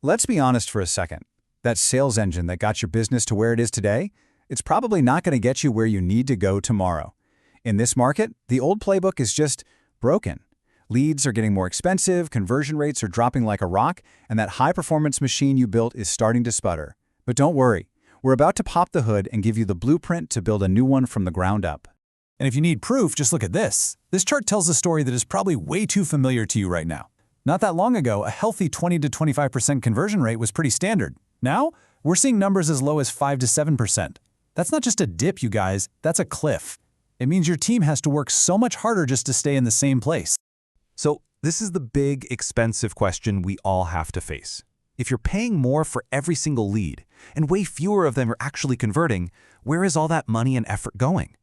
Let's be honest for a second. That sales engine that got your business to where it is today, it's probably not going to get you where you need to go tomorrow. In this market, the old playbook is just broken. Leads are getting more expensive, conversion rates are dropping like a rock, and that high-performance machine you built is starting to sputter. But don't worry. We're about to pop the hood and give you the blueprint to build a new one from the ground up. And if you need proof, just look at this. This chart tells a story that is probably way too familiar to you right now. Not that long ago, a healthy 20 to 25% conversion rate was pretty standard. Now, we're seeing numbers as low as 5 to 7%. That's not just a dip, you guys, that's a cliff. It means your team has to work so much harder just to stay in the same place. So this is the big, expensive question we all have to face. If you're paying more for every single lead, and way fewer of them are actually converting, where is all that money and effort going?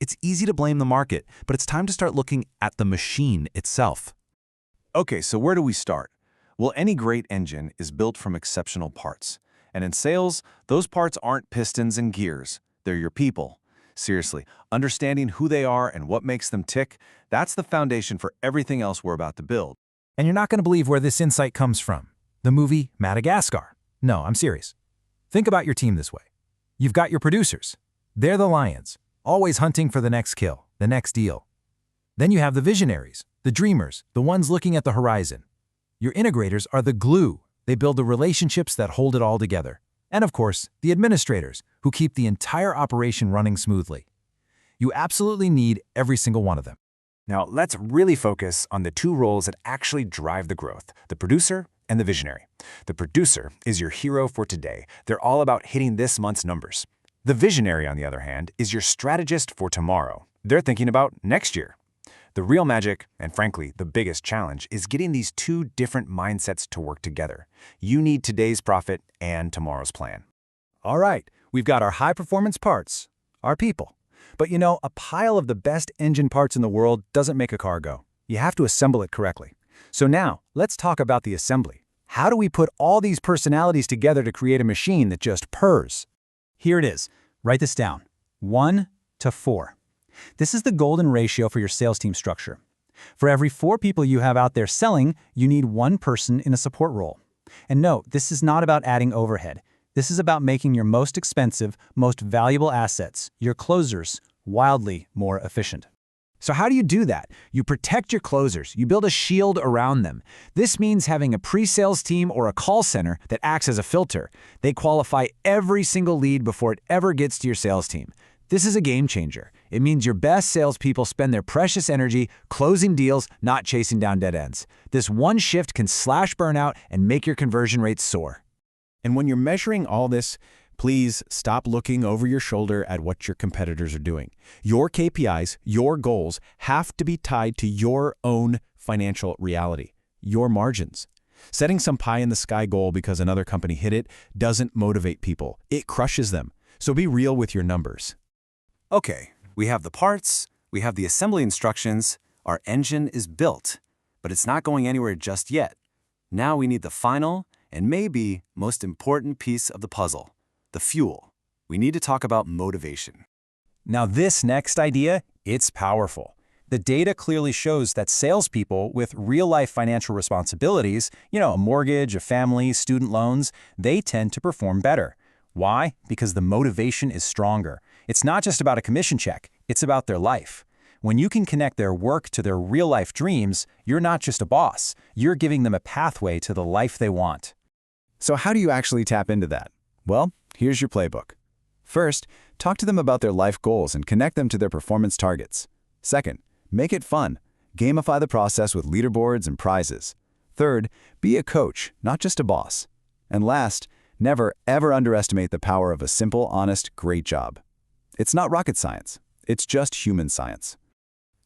It's easy to blame the market, but it's time to start looking at the machine itself. Okay, so where do we start? Well, any great engine is built from exceptional parts. And in sales, those parts aren't pistons and gears. They're your people. Seriously, understanding who they are and what makes them tick, that's the foundation for everything else we're about to build. And you're not going to believe where this insight comes from. The movie Madagascar. No, I'm serious. Think about your team this way. You've got your producers. They're the lions, always hunting for the next kill, the next deal. Then you have the visionaries, the dreamers, the ones looking at the horizon. Your integrators are the glue. They build the relationships that hold it all together. And of course, the administrators, who keep the entire operation running smoothly. You absolutely need every single one of them. Now, let's really focus on the two roles that actually drive the growth, the producer and the visionary. The producer is your hero for today. They're all about hitting this month's numbers. The visionary, on the other hand, is your strategist for tomorrow. They're thinking about next year. The real magic, and frankly, the biggest challenge, is getting these two different mindsets to work together. You need today's profit and tomorrow's plan. All right, we've got our high-performance parts, our people. But you know, a pile of the best engine parts in the world doesn't make a car go. You have to assemble it correctly. So now, let's talk about the assembly. How do we put all these personalities together to create a machine that just purrs? Here it is. Write this down. 1 to 4. This is the golden ratio for your sales team structure. For every 4 people you have out there selling, you need 1 person in a support role. And note, this is not about adding overhead. This is about making your most expensive, most valuable assets, your closers, wildly more efficient. So how do you do that? You protect your closers. You build a shield around them. This means having a pre-sales team or a call center that acts as a filter. They qualify every single lead before it ever gets to your sales team. This is a game changer. It means your best salespeople spend their precious energy closing deals, not chasing down dead ends. This one shift can slash burnout and make your conversion rates soar. And when you're measuring all this, please stop looking over your shoulder at what your competitors are doing. Your KPIs, your goals, have to be tied to your own financial reality, your margins. Setting some pie-in-the-sky goal because another company hit it doesn't motivate people. It crushes them. So be real with your numbers. Okay, we have the parts, we have the assembly instructions, our engine is built, but it's not going anywhere just yet. Now we need the final and maybe most important piece of the puzzle, the fuel. We need to talk about motivation. Now this next idea, it's powerful. The data clearly shows that salespeople with real-life financial responsibilities, a mortgage, a family, student loans, they tend to perform better. Why? Because the motivation is stronger. It's not just about a commission check, it's about their life. When you can connect their work to their real-life dreams, you're not just a boss, you're giving them a pathway to the life they want. So how do you actually tap into that? Well, here's your playbook. First, talk to them about their life goals and connect them to their performance targets. Second, make it fun. Gamify the process with leaderboards and prizes. Third, be a coach, not just a boss. And last, never, ever underestimate the power of a simple, honest, great job. It's not rocket science. It's just human science.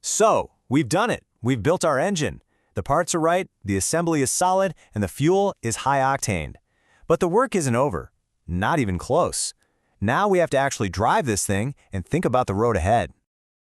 So, we've done it. We've built our engine. The parts are right, the assembly is solid, and the fuel is high-octane. But the work isn't over. Not even close. Now we have to actually drive this thing and think about the road ahead.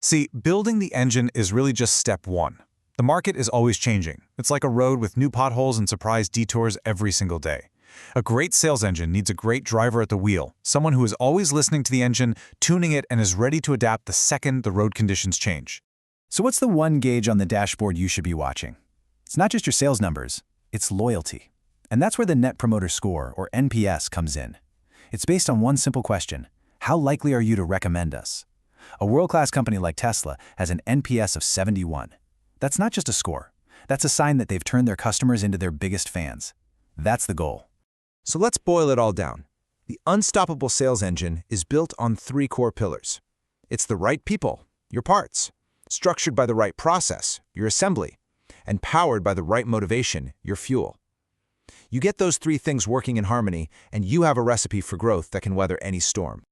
See, building the engine is really just step 1. The market is always changing. It's like a road with new potholes and surprise detours every single day. A great sales engine needs a great driver at the wheel, someone who is always listening to the engine, tuning it, and is ready to adapt the second the road conditions change. So what's the one gauge on the dashboard you should be watching? It's not just your sales numbers, it's loyalty. And that's where the Net Promoter Score, or NPS, comes in. It's based on one simple question: how likely are you to recommend us? A world-class company like Tesla has an NPS of 71. That's not just a score. That's a sign that they've turned their customers into their biggest fans. That's the goal. So let's boil it all down. The unstoppable sales engine is built on 3 core pillars. It's the right people, your parts, structured by the right process, your assembly, and powered by the right motivation, your fuel. You get those 3 things working in harmony, and you have a recipe for growth that can weather any storm.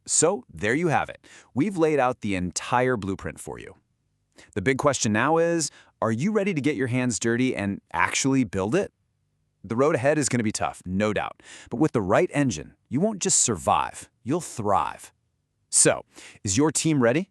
So there you have it. We've laid out the entire blueprint for you. The big question now is, are you ready to get your hands dirty and actually build it? The road ahead is going to be tough, no doubt. But with the right engine, you won't just survive, you'll thrive. So, is your team ready?